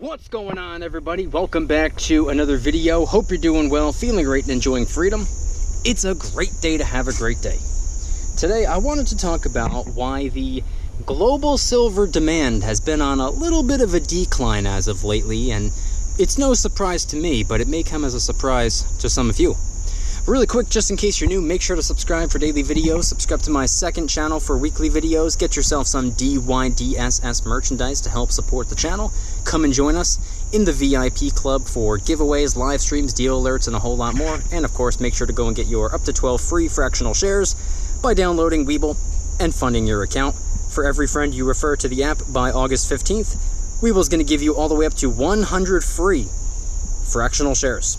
What's going on, everybody? Welcome back to another video. Hope you're doing well, feeling great, and enjoying freedom. It's a great day to have a great day. Today I wanted to talk about why the global silver demand has been on a little bit of a decline as of lately, and it's no surprise to me, but it may come as a surprise to some of you. Really quick, just in case you're new, make sure to subscribe for daily videos, subscribe to my second channel for weekly videos, get yourself some DYDSS merchandise to help support the channel. Come and join us in the VIP club for giveaways, live streams, deal alerts, and a whole lot more. And of course, make sure to go and get your up to 12 free fractional shares by downloading Webull and funding your account. For every friend you refer to the app by August 15th, Webull's going to give you all the way up to 100 free fractional shares.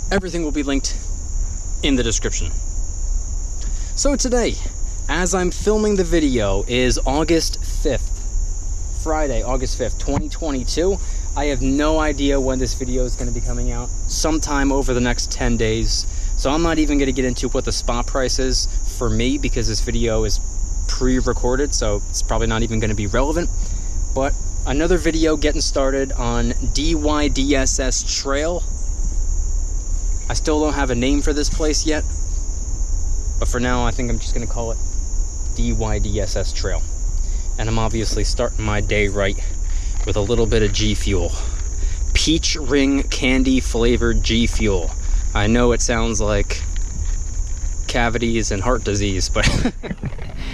Everything will be linked in the description. So today, as I'm filming the video, is August 5th, Friday, August 5th, 2022. I have no idea when this video is going to be coming out, sometime over the next 10 days. So I'm not even going to get into what the spot price is for me because this video is pre-recorded, so it's probably not even going to be relevant. But another video getting started on DYDSS Trail. I still don't have a name for this place yet, but for now I think I'm just going to call it DYDSS Trail. And I'm obviously starting my day right with a little bit of G Fuel. Peach ring candy flavored G Fuel. I know it sounds like cavities and heart disease, but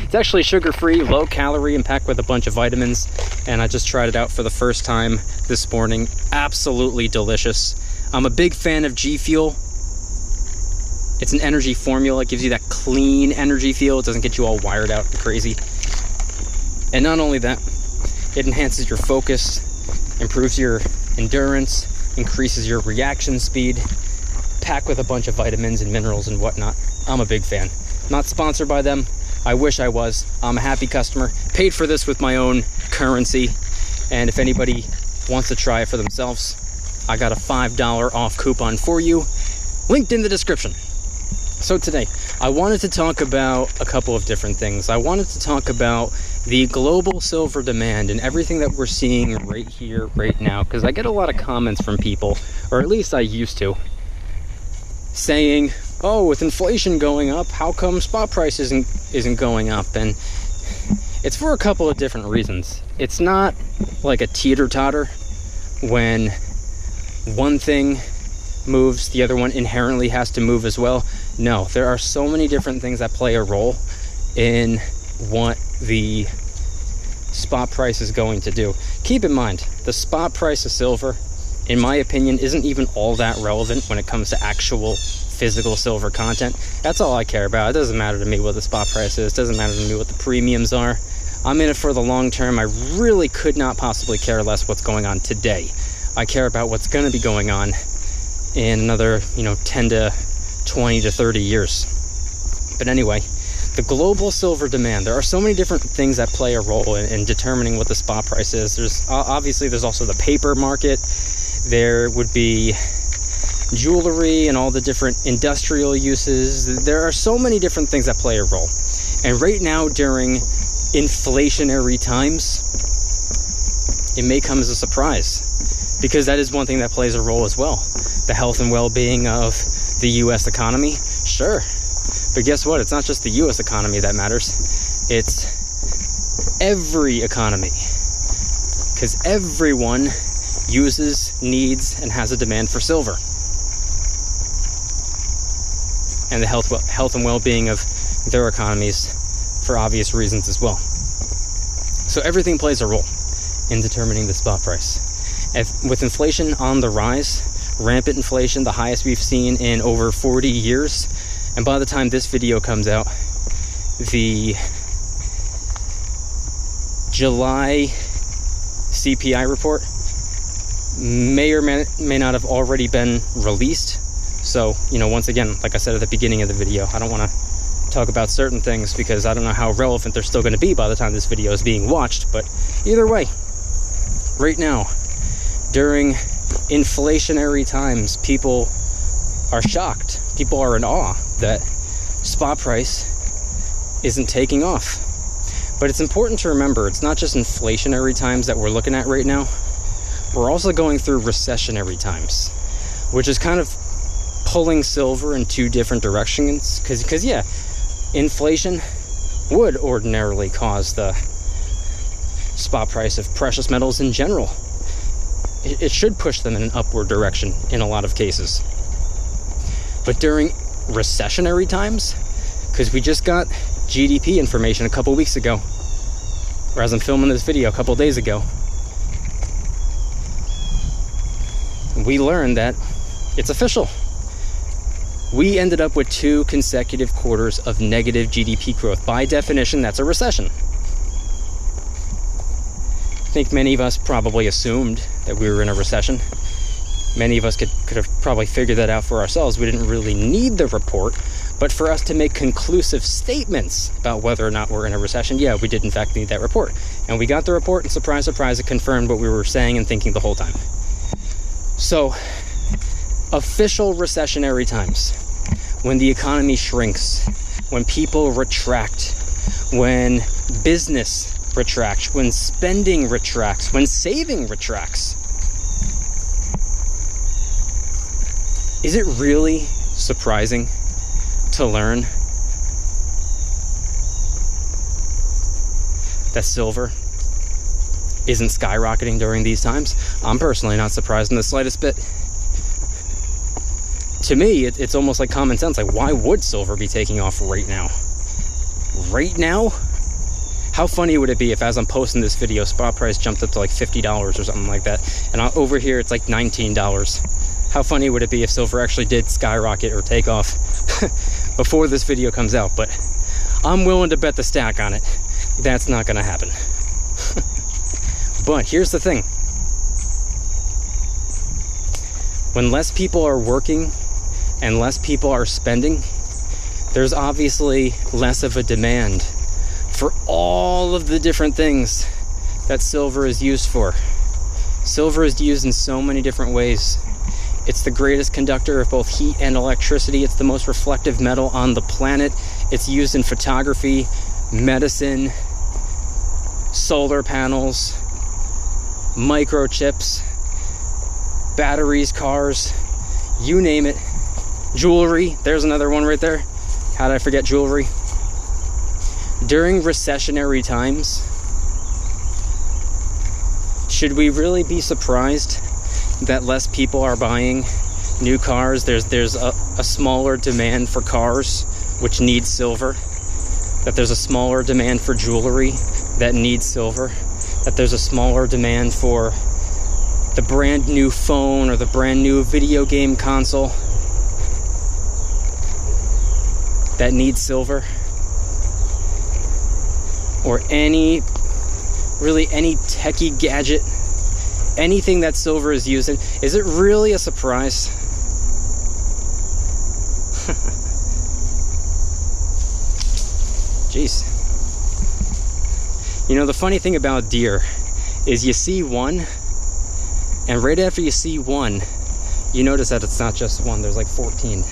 it's actually sugar-free, low calorie, and packed with a bunch of vitamins. And I just tried it out for the first time this morning. Absolutely delicious. I'm a big fan of G Fuel. It's an energy formula. It gives you that clean energy feel. It doesn't get you all wired out and crazy. And not only that, it enhances your focus, improves your endurance, increases your reaction speed, packed with a bunch of vitamins and minerals and whatnot. I'm a big fan. Not sponsored by them. I wish I was. I'm a happy customer. Paid for this with my own currency. And if anybody wants to try it for themselves, I got a $5 off coupon for you, linked in the description. So today, I wanted to talk about a couple of different things. I wanted to talk about the global silver demand and everything that we're seeing right here, right now, because I get a lot of comments from people, or at least I used to, saying, oh, with inflation going up, how come spot price isn't going up? And it's for a couple of different reasons. It's not like a teeter-totter when one thing moves, the other one inherently has to move as well. No, there are so many different things that play a role in what the spot price is going to do. Keep in mind, the spot price of silver, in my opinion, isn't even all that relevant when it comes to actual physical silver content. That's all I care about. It doesn't matter to me what the spot price is. It doesn't matter to me what the premiums are. I'm in it for the long term. I really could not possibly care less what's going on today. I care about what's going to be going on in another, 10 to 20 to 30 years. But anyway, the global silver demand, there are so many different things that play a role in determining what the spot price is. There's also the paper market. There would be jewelry and all the different industrial uses. There are so many different things that play a role. And right now, during inflationary times, it may come as a surprise, because that is one thing that plays a role as well. The health and well-being of the U.S. economy, sure. But guess what? It's not just the U.S. economy that matters. It's every economy. Because everyone uses, needs, and has a demand for silver. And the health and well-being of their economies for obvious reasons as well. So everything plays a role in determining the spot price. With inflation on the rise, rampant inflation, the highest we've seen in over 40 years, and by the time this video comes out, the July CPI report may or may not have already been released. So, once again, like I said at the beginning of the video, I don't want to talk about certain things because I don't know how relevant they're still going to be by the time this video is being watched. But either way, right now, during inflationary times, people are shocked. People are in awe that spot price isn't taking off. But it's important to remember, it's not just inflationary times that we're looking at right now. we're also going through recessionary times, which is kind of pulling silver in two different directions. Because yeah, inflation would ordinarily cause the spot price of precious metals in general. It should push them in an upward direction in a lot of cases. But during recessionary times, because we just got GDP information a couple weeks ago, or as I'm filming this video a couple days ago, we learned that it's official. We ended up with 2 consecutive quarters of negative GDP growth. By definition, that's a recession. I think many of us probably assumed that we were in a recession. Many of us could have probably figured that out for ourselves. We didn't really need the report, but for us to make conclusive statements about whether or not we're in a recession, yeah, we did in fact need that report. And we got the report, and surprise, surprise, it confirmed what we were saying and thinking the whole time. So, official recessionary times, when the economy shrinks, when people retract, when business retracts, when spending retracts, when saving retracts. Is it really surprising to learn that silver isn't skyrocketing during these times? I'm personally not surprised in the slightest bit. To me, it's almost like common sense. Like, why would silver be taking off right now? Right now? How funny would it be if, as I'm posting this video, spot price jumped up to like $50 or something like that, and over here it's like $19. How funny would it be if silver actually did skyrocket or take off before this video comes out? But I'm willing to bet the stack on it. That's not gonna happen. But here's the thing. When less people are working and less people are spending, there's obviously less of a demand for all of the different things that silver is used for. Silver is used in so many different ways. It's the greatest conductor of both heat and electricity. It's the most reflective metal on the planet. It's used in photography, medicine, solar panels, microchips, batteries, cars, you name it. Jewelry, there's another one right there. How did I forget jewelry? During recessionary times, should we really be surprised that less people are buying new cars? There's a smaller demand for cars, which need silver. That there's a smaller demand for jewelry that needs silver. That there's a smaller demand for the brand new phone or the brand new video game console that needs silver. Or any techie gadget, anything that silver is used in. Is it really a surprise? Jeez. You know, the funny thing about deer is you see one, and right after you see one, you notice that it's not just one, there's like 14.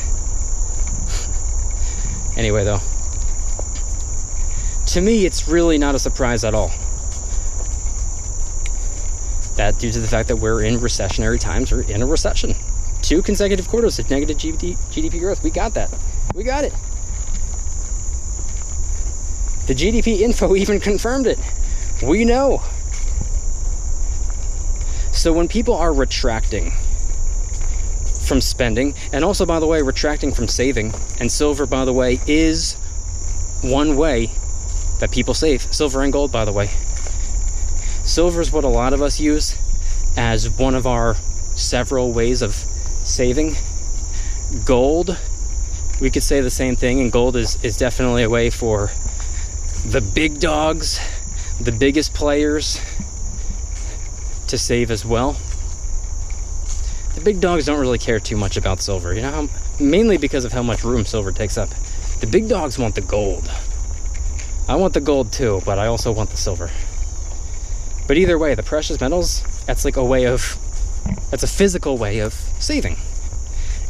Anyway, though, to me, it's really not a surprise at all. That due to the fact that we're in recessionary times, we're in a recession. 2 consecutive quarters of negative GDP growth. We got that. We got it. The GDP info even confirmed it. We know. So when people are retracting from spending, and also, by the way, retracting from saving, and silver, by the way, is one way that people save. Silver and gold, by the way. Silver is what a lot of us use as one of our several ways of saving. Gold, we could say the same thing, and gold is definitely a way for the big dogs, the biggest players, to save as well. The big dogs don't really care too much about silver, you know, mainly because of how much room silver takes up. The big dogs want the gold. I want the gold too, but I also want the silver. But either way, the precious metals, that's like a way of, that's a physical way of saving.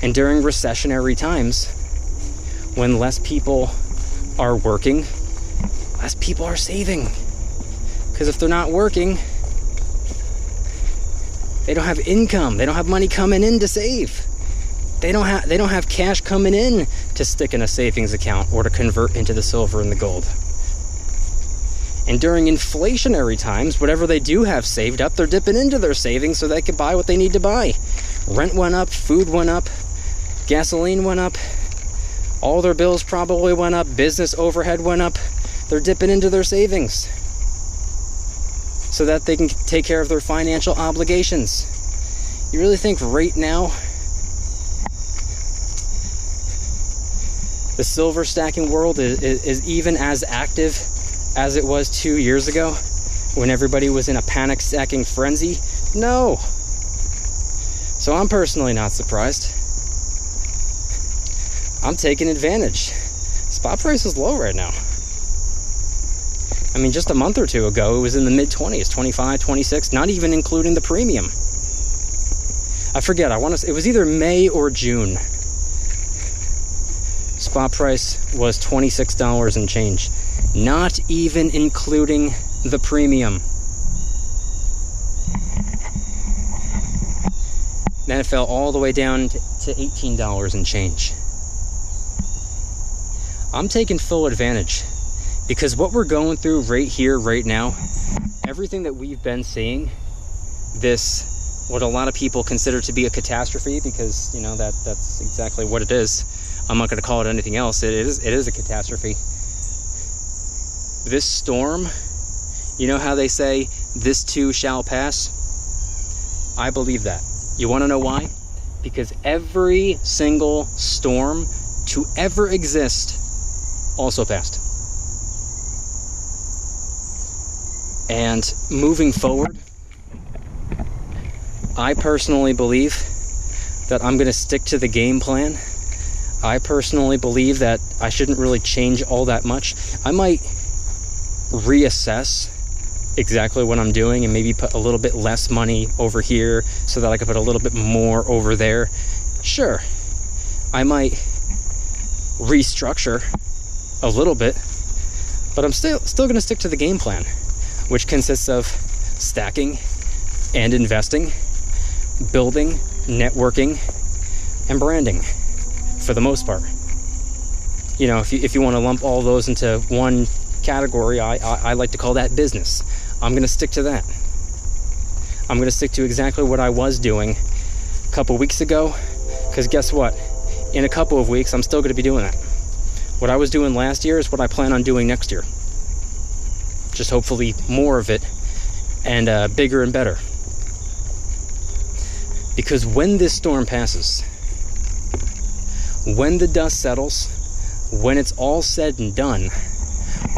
And during recessionary times, when less people are working, less people are saving. Because if they're not working, They don't have income. They don't have money coming in to save. They don't have cash coming in to stick in a savings account or to convert into the silver and the gold. And during inflationary times, whatever they do have saved up, they're dipping into their savings so they can buy what they need to buy. Rent went up, food went up, gasoline went up, all their bills probably went up, business overhead went up. They're dipping into their savings so that they can take care of their financial obligations. You really think right now the silver stacking world is even as active as it was 2 years ago when everybody was in a panic stacking frenzy? No. So I'm personally not surprised. I'm taking advantage. Spot price is low right now. I mean, just a month or two ago, it was in the mid-20s, 25, 26, not even including the premium. I forget, it was either May or June. Spot price was $26 and change, not even including the premium. Then it fell all the way down to $18 and change. I'm taking full advantage because what we're going through right here, right now, everything that we've been seeing, what a lot of people consider to be a catastrophe, because you know that's exactly what it is. I'm not going to call it anything else. It is a catastrophe. This storm, you know how they say, this too shall pass? I believe that. You want to know why? Because every single storm to ever exist also passed. And moving forward, I personally believe that I'm going to stick to the game plan. I personally believe that I shouldn't really change all that much. I might reassess exactly what I'm doing and maybe put a little bit less money over here so that I could put a little bit more over there. Sure, I might restructure a little bit, but I'm still going to stick to the game plan, which consists of stacking and investing, building, networking, and branding, for the most part. You know, if you want to lump all those into one category, I like to call that business. I'm going to stick to that. I'm going to stick to exactly what I was doing a couple weeks ago, because guess what? In a couple of weeks, I'm still going to be doing that. What I was doing last year is what I plan on doing next year. Just hopefully more of it, and bigger and better. Because when this storm passes, when the dust settles, when it's all said and done,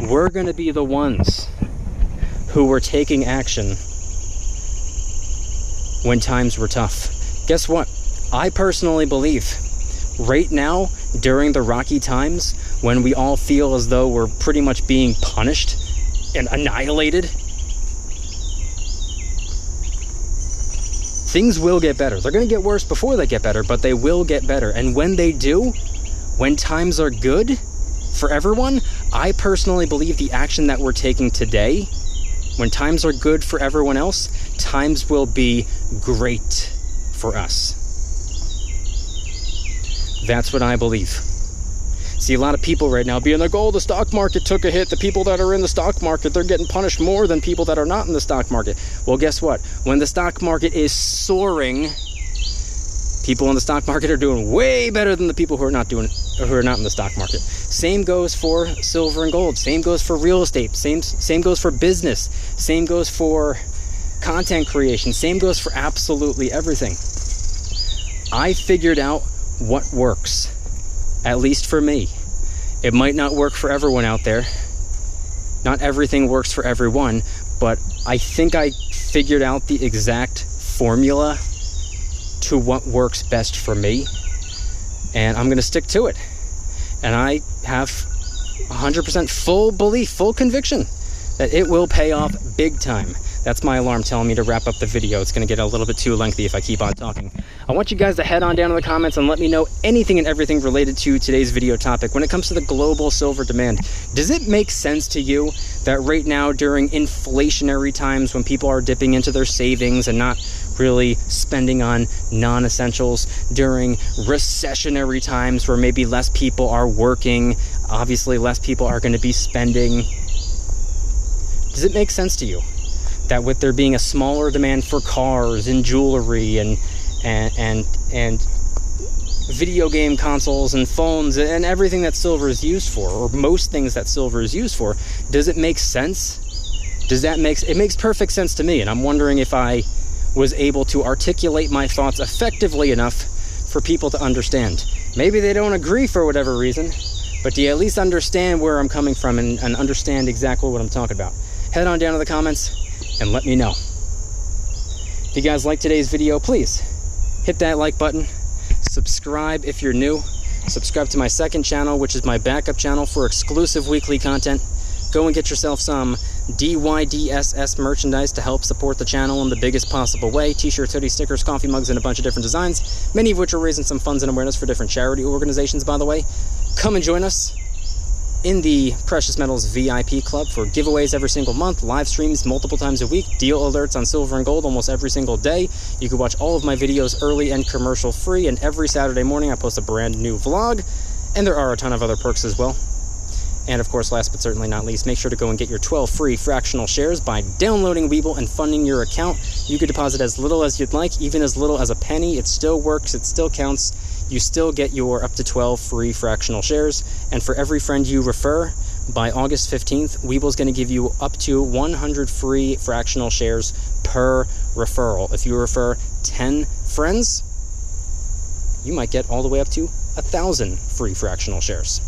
we're going to be the ones who were taking action when times were tough. Guess what? I personally believe right now, during the rocky times, when we all feel as though we're pretty much being punished and annihilated, things will get better. They're going to get worse before they get better, but they will get better. And when they do, when times are good for everyone, I personally believe the action that we're taking today, when times are good for everyone else, times will be great for us. That's what I believe. See, a lot of people right now being like, oh, the stock market took a hit. The people that are in the stock market, they're getting punished more than people that are not in the stock market. Well, guess what? When the stock market is soaring, people in the stock market are doing way better than the people who are not in the stock market. Same goes for silver and gold. Same goes for real estate. Same goes for business. Same goes for content creation. Same goes for absolutely everything. I figured out what works. At least for me. It might not work for everyone out there. Not everything works for everyone, but I think I figured out the exact formula to what works best for me, and I'm going to stick to it. And I have 100% full belief, full conviction that it will pay off big time. That's my alarm telling me to wrap up the video. It's going to get a little bit too lengthy if I keep on talking. I want you guys to head on down in the comments and let me know anything and everything related to today's video topic. When it comes to the global silver demand, does it make sense to you that right now during inflationary times when people are dipping into their savings and not really spending on non-essentials during recessionary times where maybe less people are working, obviously less people are going to be spending. Does it make sense to you that with there being a smaller demand for cars and jewelry and video game consoles and phones and everything that silver is used for, or most things that silver is used for, does it make sense? It makes perfect sense to me, and I'm wondering if I was able to articulate my thoughts effectively enough for people to understand. Maybe they don't agree for whatever reason, but do you at least understand where I'm coming from and understand exactly what I'm talking about? Head on down to the comments and let me know. If you guys like today's video, please hit that like button. Subscribe if you're new. Subscribe to my second channel, which is my backup channel for exclusive weekly content. Go and get yourself some DYDSS merchandise to help support the channel in the biggest possible way. T-shirts, hoodies, stickers, coffee mugs, and a bunch of different designs, many of which are raising some funds and awareness for different charity organizations, by the way. Come and join us in the Precious Metals VIP Club for giveaways every single month, live streams multiple times a week, deal alerts on silver and gold almost every single day. You can watch all of my videos early and commercial free, and every Saturday morning I post a brand new vlog, and there are a ton of other perks as well. And of course, last but certainly not least, make sure to go and get your 12 free fractional shares by downloading Webull and funding your account. You could deposit as little as you'd like, even as little as a penny. It still works, it still counts. You still get your up to 12 free fractional shares. And for every friend you refer, by August 15th, Webull's going to give you up to 100 free fractional shares per referral. If you refer 10 friends, you might get all the way up to 1,000 free fractional shares.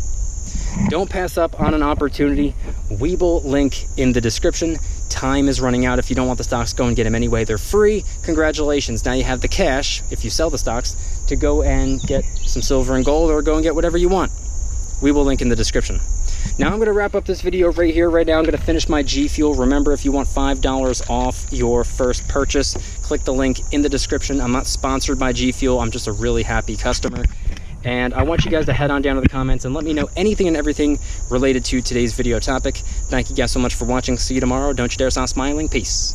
Don't pass up on an opportunity. Webull link in the description. Time is running out. If you don't want the stocks, go and get them anyway. They're free. Congratulations. Now you have the cash, if you sell the stocks, to go and get some silver and gold or go and get whatever you want. Webull link in the description. Now I'm going to wrap up this video right here, right now. I'm going to finish my G Fuel. Remember, if you want $5 off your first purchase, click the link in the description. I'm not sponsored by G Fuel. I'm just a really happy customer. And I want you guys to head on down to the comments and let me know anything and everything related to today's video topic. Thank you guys so much for watching. See you tomorrow. Don't you dare stop smiling. Peace.